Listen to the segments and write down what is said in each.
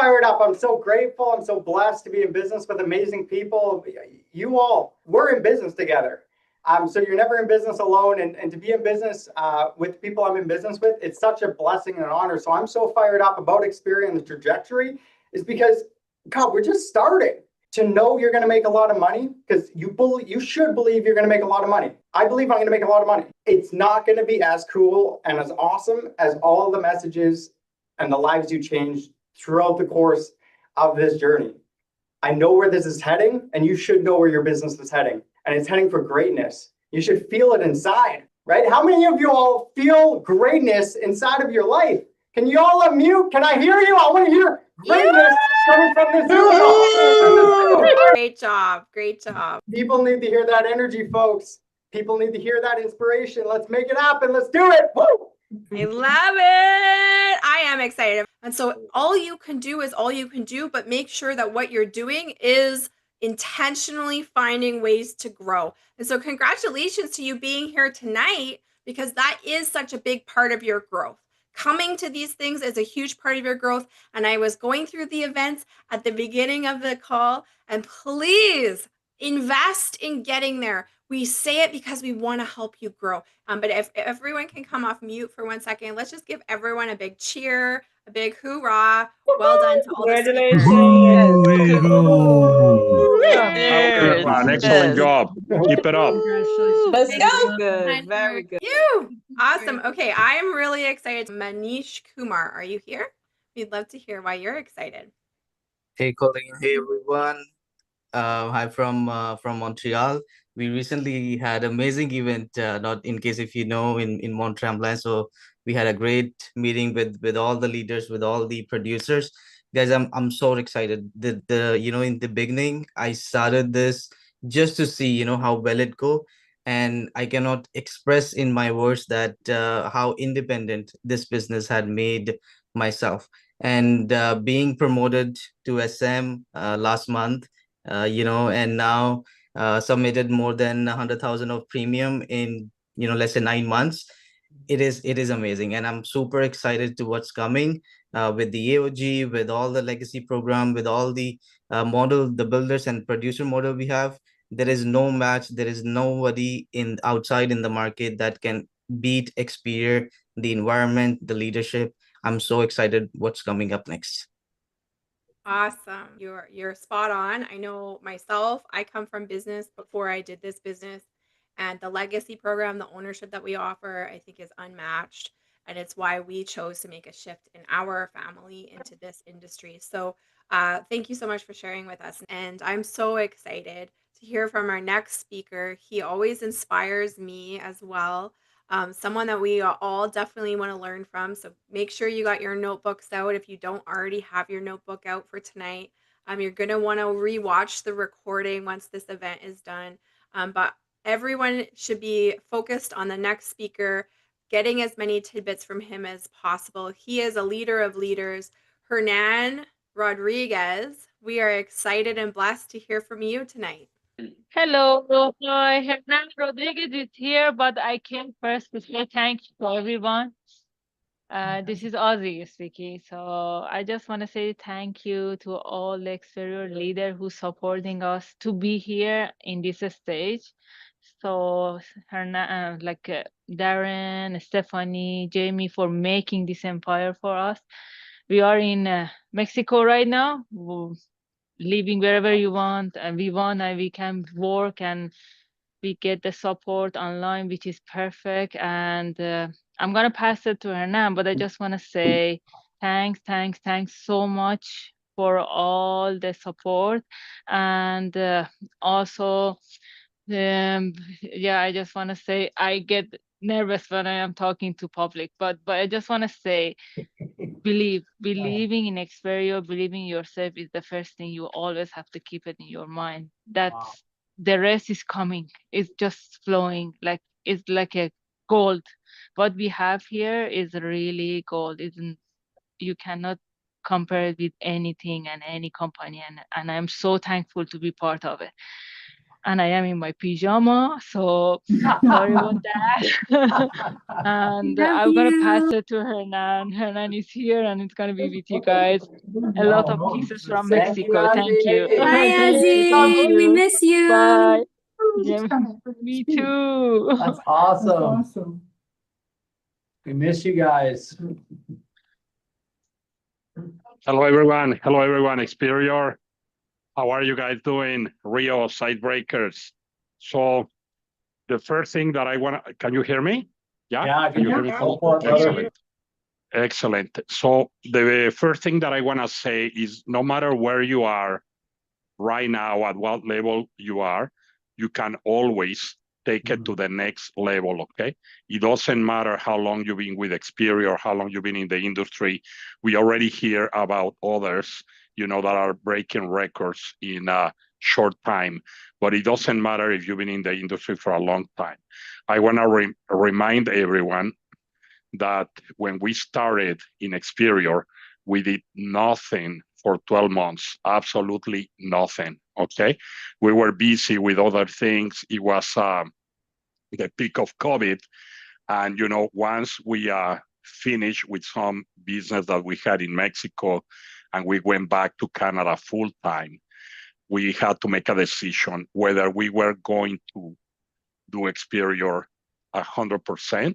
fired up. I'm so grateful. I'm so blessed to be in business with amazing people. You all, we're in business together. So you're never in business alone. And to be in business with people I'm in business with, it's such a blessing and an honor. So I'm so fired up about Experior and the trajectory is because, God, we're just starting. To know you're going to make a lot of money, because you should believe you're going to make a lot of money. I believe I'm going to make a lot of money. It's not going to be as cool and as awesome as all the messages and the lives you changed throughout the course of this journey. I know where this is heading, and you should know where your business is heading. And it's heading for greatness. You should feel it inside, right? How many of you all feel greatness inside of your life? Can you all unmute? Can I hear you? I want to hear greatness coming from this Zoom. Great job. Great job. People need to hear that energy, folks. People need to hear that inspiration. Let's make it happen. Let's do it. Woo! I love it. I am excited. And so all you can do is all you can do, but make sure that what you're doing is intentionally finding ways to grow. And so congratulations to you being here tonight, because that is such a big part of your growth. Coming to these things is a huge part of your growth. And I was going through the events at the beginning of the call, and please invest in getting there. We say it because we want to help you grow. But if everyone can come off mute for 1 second, let's just give everyone a big cheer, a big hoorah. Well done to all the speakers. Good, man. Excellent job. Keep it up. Let's go. Good. Very good. You. Awesome. Okay, I'm really excited. Manish Kumar, are you here? We'd love to hear why you're excited. Hey, Colleen. Hey, everyone. Hi from Montreal. We recently had amazing event, not in case if you know, in Mont Tremblant. So we had a great meeting with all the leaders, with all the producers. Guys, I'm so excited. The in the beginning, I started this just to see how well it go, and I cannot express in my words that how independent this business had made myself. And being promoted to SM last month, and now submitted more than 100,000 of premium in less than 9 months. It is amazing, and I'm super excited to what's coming with the AOG, with all the legacy program, with all the model, the builders and producer model we have. There is no match. There is nobody outside in the market that can beat Experior, the environment, the leadership. I'm so excited what's coming up next. Awesome. You're spot on. I know myself, I come from business before I did this business, and the legacy program, the ownership that we offer, I think is unmatched. And it's why we chose to make a shift in our family into this industry. So thank you so much for sharing with us. And I'm so excited to hear from our next speaker. He always inspires me as well. Someone that we all definitely want to learn from. So make sure you got your notebooks out if you don't already have your notebook out for tonight. You're going to want to rewatch the recording once this event is done. But everyone should be focused on the next speaker, getting as many tidbits from him as possible. He is a leader of leaders. Hernan Rodriguez, we are excited and blessed to hear from you tonight. Hello, Hernan Rodriguez is here, but I came first to say thank you to everyone. This is Ozzy speaking. So I just want to say thank you to all the exterior leaders who supporting us to be here in this stage. So Hernan, Darren, Stephanie, Jamie for making this empire for us. We are in Mexico right now. Living wherever you want, and we can work, and we get the support online, which is perfect. And I'm gonna pass it to Hernan, but I just want to say thanks so much for all the support. And also I just want to say I get nervous when I am talking to public, but I just want to say believing in Experior, believing in yourself is the first thing. You always have to keep it in your mind. That's the rest is coming. It's just flowing, like it's like a gold. What we have here is really gold. Isn't You cannot compare it with anything and any company, and I'm so thankful to be part of it. and I am in my pajama, so sorry about that. And I'm gonna pass it to Hernan. Hernan is here, and it's gonna be with you guys. A lot of kisses from Thank you, Mexico. Thank you. Ozzy. Bye, Thank you. Thank Ozzy. We you. miss you. Bye. Yeah, me too. That's awesome. We miss you guys. Hello, everyone. Hello, everyone. Experior. How are you guys doing? Rio Side Breakers. So the first thing that I want to, can you hear me? Yeah, can you hear me? Excellent. Excellent. So the first thing that I want to say is no matter where you are right now, at what level you are, you can always take it to the next level, okay? It doesn't matter how long you've been with Experior, how long you've been in the industry. We already hear about others, that are breaking records in a short time, but it doesn't matter if you've been in the industry for a long time. I want to remind everyone that when we started in Experior, we did nothing for 12 months, absolutely nothing, okay? We were busy with other things. It was the peak of COVID. And, once we finished with some business that we had in Mexico and we went back to Canada full time, we had to make a decision whether we were going to do Experior 100%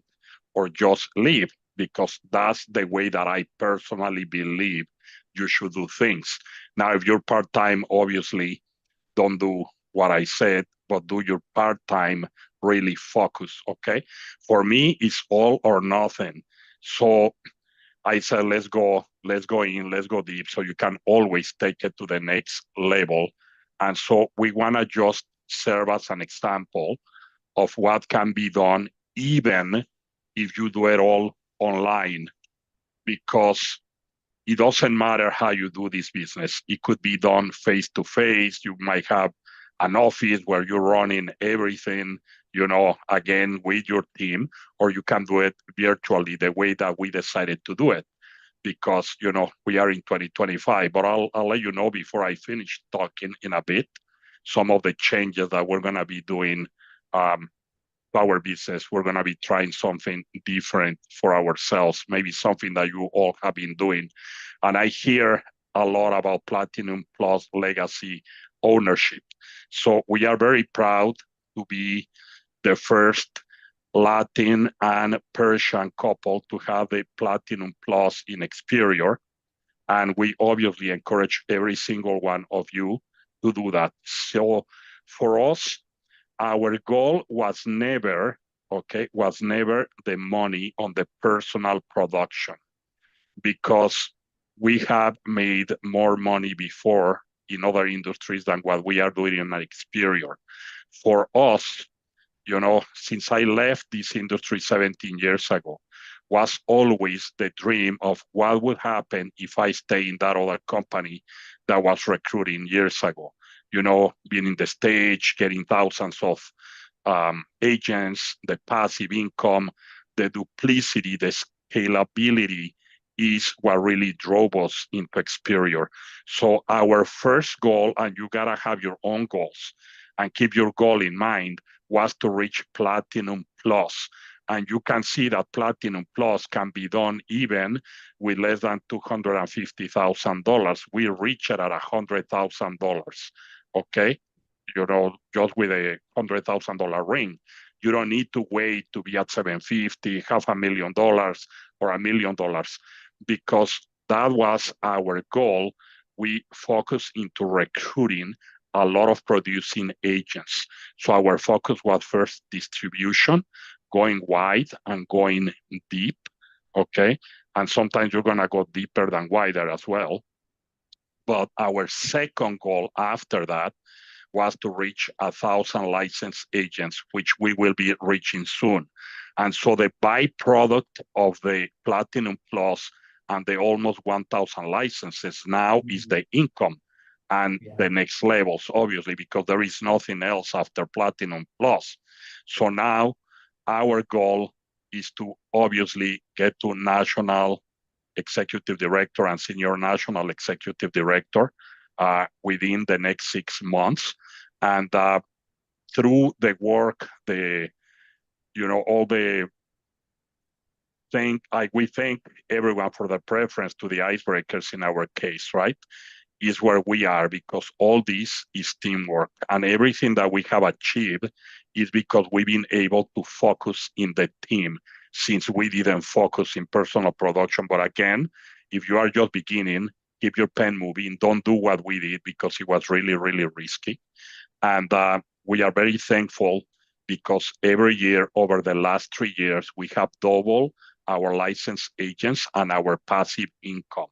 or just leave, because that's the way that I personally believe you should do things. Now, if you're part-time, obviously, don't do what I said, but do your part-time, really focus, okay? For me, it's all or nothing. So I said, let's go in, let's go deep, so you can always take it to the next level. And so we want to just serve as an example of what can be done, even if you do it all online, because it doesn't matter how you do this business. It could be done face to face. You might have an office where you're running everything, again, with your team, or you can do it virtually the way that we decided to do it, because, we are in 2025. But I'll let you know before I finish talking in a bit, some of the changes that we're going to be doing our business. We're going to be trying something different for ourselves, maybe something that you all have been doing. And I hear a lot about Platinum Plus Legacy ownership. So we are very proud to be the first Latin and Persian couple to have the Platinum Plus in Experior. And we obviously encourage every single one of you to do that. So for us, our goal was never the money on the personal production, because we have made more money before in other industries than what we are doing in Experior. For us, since I left this industry 17 years ago, was always the dream of what would happen if I stay in that other company that was recruiting years ago. Being in the stage, getting thousands of agents, the passive income, the duplicity, the scalability is what really drove us into Experior. So our first goal, and you gotta have your own goals and keep your goal in mind, was to reach Platinum Plus. And you can see that Platinum Plus can be done even with less than $250,000. We reach it at $100,000. Okay, just with a $100,000 ring. You don't need to wait to be at 750, $500,000 or $1 million, because that was our goal. We focused into recruiting a lot of producing agents. So our focus was first distribution, going wide and going deep, okay? And sometimes you're gonna go deeper than wider as well. But our second goal after that was to reach 1,000 licensed agents, which we will be reaching soon. And so the byproduct of the Platinum Plus and the almost 1,000 licenses now is the income and the next levels, obviously, because there is nothing else after Platinum Plus. So now our goal is to obviously get to national executive director and senior national executive director within the next 6 months. And through the work, all the we thank everyone for the preference to the icebreakers in our case, right? Is where we are because all this is teamwork, and everything that we have achieved is because we've been able to focus in the team since we didn't focus in personal production. But again, if you are just beginning, keep your pen moving. Don't do what we did because it was really, really risky. And we are very thankful because every year over the last 3 years, we have doubled our licensed agents and our passive income,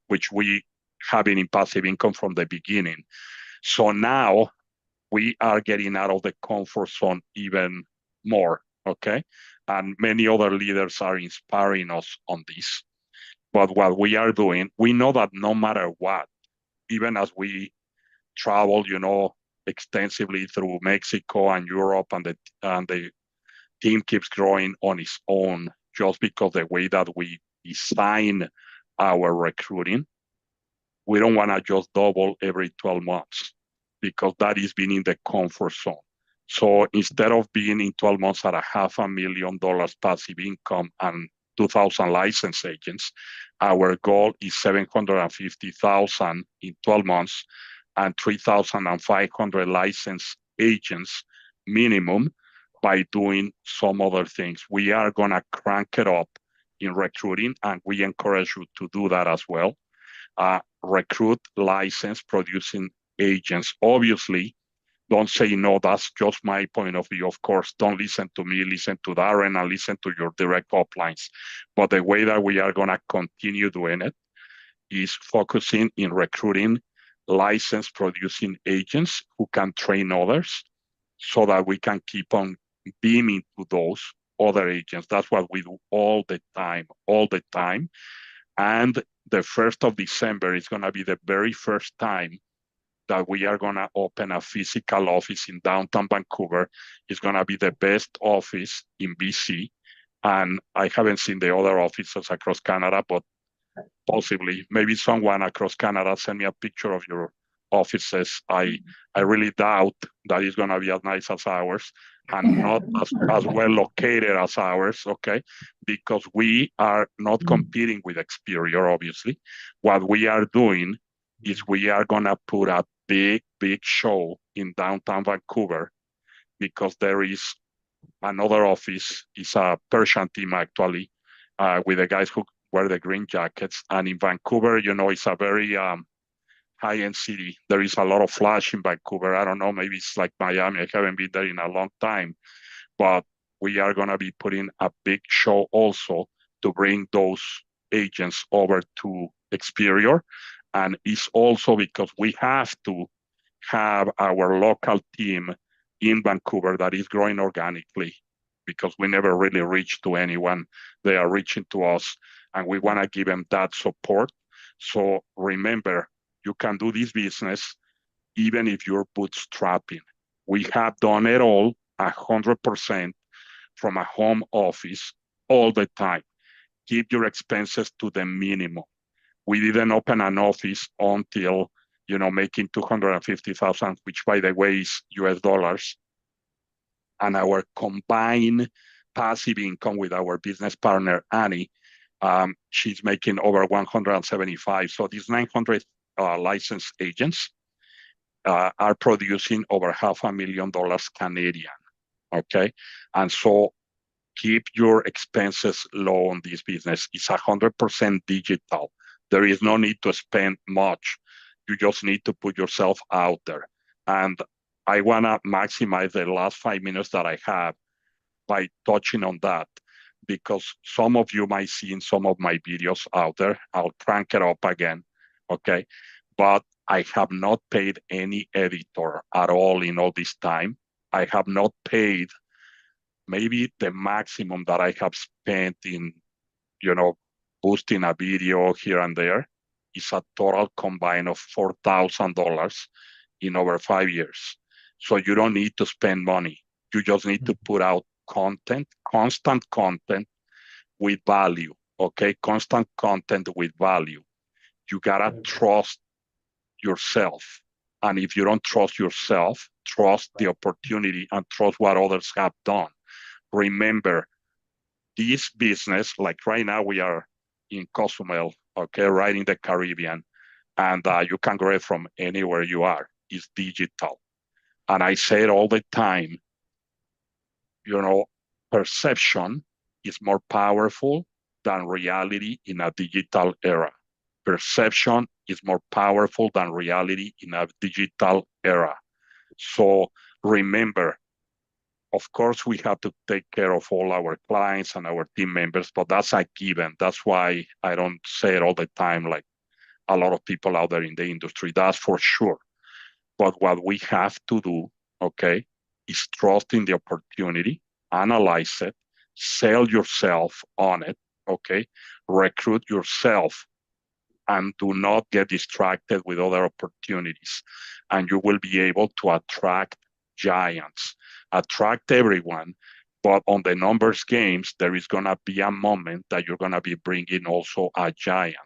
which we have been in passive income from the beginning. So now we are getting out of the comfort zone even more, okay? And many other leaders are inspiring us on this. But what we are doing, we know that no matter what, even as we travel, extensively through Mexico and Europe, and the team keeps growing on its own just because the way that we design our recruiting, we don't want to just double every 12 months because that is being in the comfort zone. So instead of being in 12 months at $500,000 passive income and 2,000 licensed agents, our goal is 750,000 in 12 months and 3,500 licensed agents minimum by doing some other things. We are going to crank it up in recruiting, and we encourage you to do that as well. Recruit licensed producing agents. Obviously, don't say no, that's just my point of view. Of course, don't listen to me, listen to Darren, and listen to your direct uplines. But the way that we are going to continue doing it is focusing in recruiting licensed producing agents who can train others so that we can keep on beaming to those other agents. That's what we do all the time. And the 1st of December is going to be the very first time that we are going to open a physical office in downtown Vancouver. It's going to be the best office in BC. And I haven't seen the other offices across Canada, but possibly, maybe someone across Canada send me a picture of your offices. I really doubt that it's going to be as nice as ours and not as well located as ours, okay? Because we are not competing with Experior, obviously. What we are doing is we are going to put a big show in downtown Vancouver because there is another office. It's a Persian team, actually, with the guys who wear the green jackets. And in Vancouver, it's a very high-end city. There is a lot of flash in Vancouver. I don't know, maybe it's like Miami. I haven't been there in a long time. But we are going to be putting a big show also to bring those agents over to Experior. And it's also because we have to have our local team in Vancouver that is growing organically because we never really reach to anyone. They are reaching to us, and we want to give them that support. So remember, you can do this business even if you're bootstrapping. We have done it all 100% from a home office all the time. Keep your expenses to the minimum. We didn't open an office until, making 250,000, which by the way is US dollars. And our combined passive income with our business partner, Annie, she's making over 175. So these 900 licensed agents are producing over $500,000 Canadian, okay? And so keep your expenses low on this business. It's 100% digital. There is no need to spend much. You just need to put yourself out there. And I want to maximize the last 5 minutes that I have by touching on that, because some of you might see in some of my videos out there, I'll crank it up again, okay? But I have not paid any editor at all in all this time. I have not paid maybe the maximum that I have spent in, boosting a video here and there is a total combine of $4,000 in over 5 years. So you don't need to spend money. You just need to put out content, constant content with value, okay? Constant content with value. You gotta trust yourself. And if you don't trust yourself, trust the opportunity and trust what others have done. Remember, this business, like right now, we are in Cozumel, okay, right in the Caribbean, and you can grab from anywhere you are. It's digital. And I say it all the time, perception is more powerful than reality in a digital era. Perception is more powerful than reality in a digital era. So remember, of course, we have to take care of all our clients and our team members, but that's a given. That's why I don't say it all the time, like a lot of people out there in the industry. That's for sure. But what we have to do, okay, is trust in the opportunity, analyze it, sell yourself on it, okay, recruit yourself, and do not get distracted with other opportunities. And you will be able to attract giants, attract everyone. But on the numbers games, there is going to be a moment that you're going to be bringing also a giant.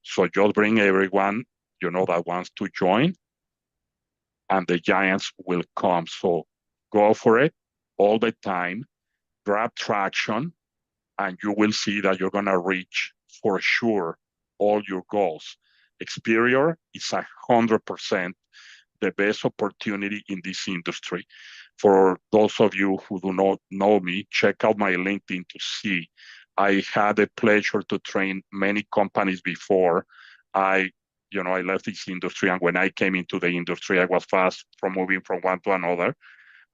So just bring everyone, that wants to join, and the giants will come. So go for it all the time, grab traction, and you will see that you're going to reach for sure all your goals. Experior is 100% the best opportunity in this industry. For those of you who do not know me, check out my LinkedIn to see. I had the pleasure to train many companies before. I left this industry, and when I came into the industry, I was fast from moving from one to another,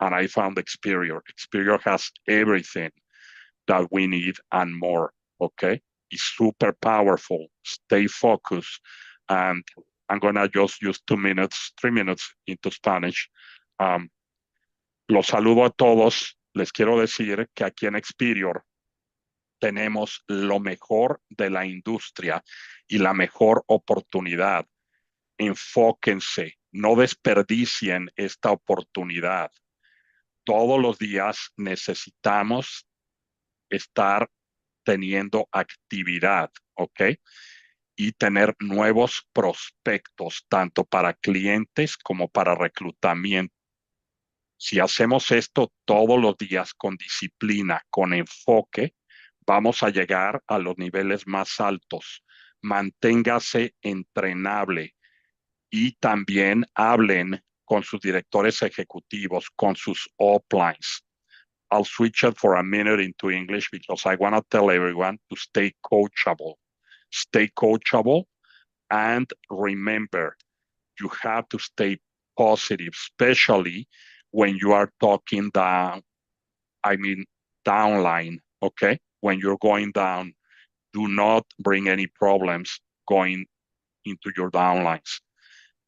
and I found Experior. Experior has everything that we need and more, okay? It's super powerful. Stay focused. And I'm going to just use 3 minutes into Spanish. Los saludo a todos. Les quiero decir que aquí en Experior tenemos lo mejor de la industria y la mejor oportunidad. Enfóquense, no desperdicien esta oportunidad. Todos los días necesitamos estar teniendo actividad, ¿ok? Y tener nuevos prospectos, tanto para clientes como para reclutamiento. Si hacemos esto todos los días con disciplina, con enfoque, vamos a llegar a los niveles más altos. Manténgase entrenable y también hablen con sus directores ejecutivos, con sus uplines. I'll switch it for a minute into English because I want to tell everyone to stay coachable. Stay coachable, and remember, you have to stay positive, especially when you are talking downline, okay? When you're going down, do not bring any problems going into your downlines.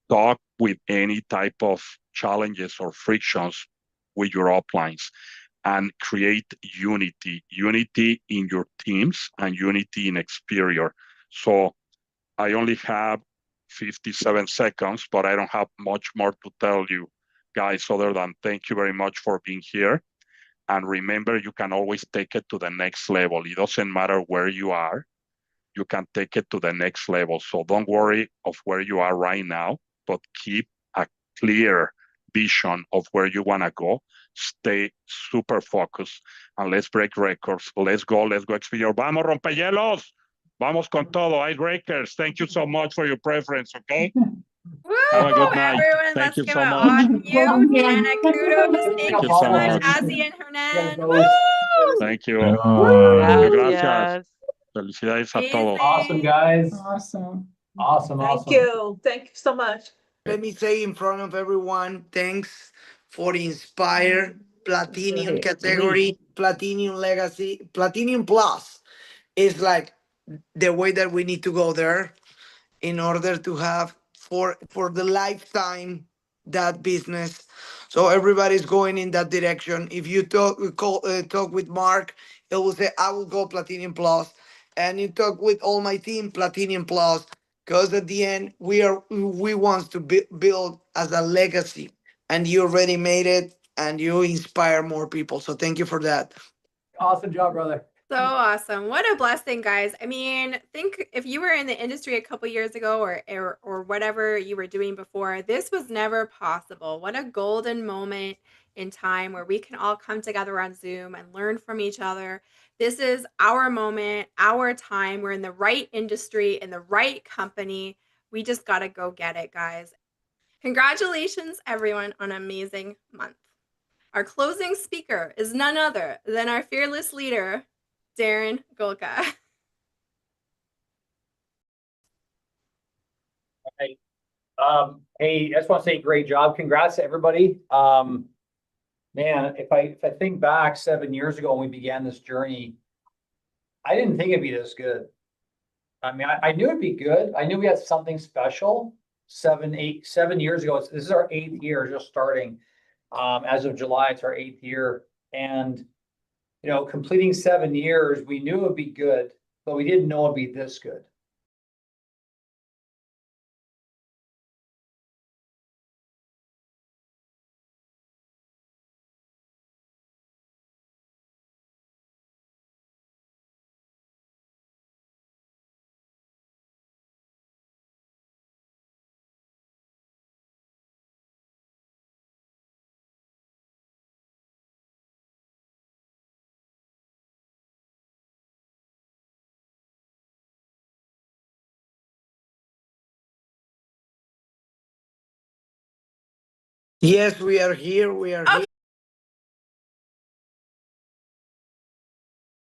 Talk with any type of challenges or frictions with your uplines, and create unity in your teams and unity in Experior. So I only have 57 seconds, but I don't have much more to tell you guys other than thank you very much for being here. And remember, you can always take it to the next level. It doesn't matter where you are, you can take it to the next level. So don't worry of where you are right now, but keep a clear vision of where you want to go. Stay super focused, and let's break records. Let's go Experior. Vamos, rompehielos. Vamos con todo, icebreakers. Thank you so much for your preference, okay? Woo! Have a good night. Everyone, Thank let's you give so an much. awesome you and a kudos. Thank you you so so much, much. Azzy and Hernan. Yeah, Woo! Thank you. Gracias. Gracias. Felicidades a todos. Awesome, guys. Awesome. Awesome. Thank you. Thank you so much. Let me say in front of everyone, thanks for the Inspire Platinum category, Platinum Legacy, Platinum Plus is like the way that we need to go there in order to have for the lifetime that business. So everybody's going in that direction. If you talk with Mark, he will say, I will go Platinum Plus. And you talk with all my team, Platinum Plus. Because at the end, we want to build as a legacy. And you already made it, and you inspire more people. So thank you for that. Awesome job, brother. So awesome. What a blessing, guys. I mean, think if you were in the industry a couple years ago or whatever you were doing before, this was never possible. What a golden moment in time where we can all come together on Zoom and learn from each other. This is our moment, our time. We're in the right industry, in the right company. We just got to go get it, guys. Congratulations, everyone, on an amazing month. Our closing speaker is none other than our fearless leader, Darren Golka. Hey, hey, I just want to say great job. Congrats to everybody. Man, if I think back 7 years ago when we began this journey, I didn't think it'd be this good. I mean, I knew it'd be good. I knew we had something special 7 years ago. This is our 8th year just starting. As of July, it's our 8th year. And, completing 7 years, we knew it'd be good, but we didn't know it'd be this good. Yes, we are here. We are here.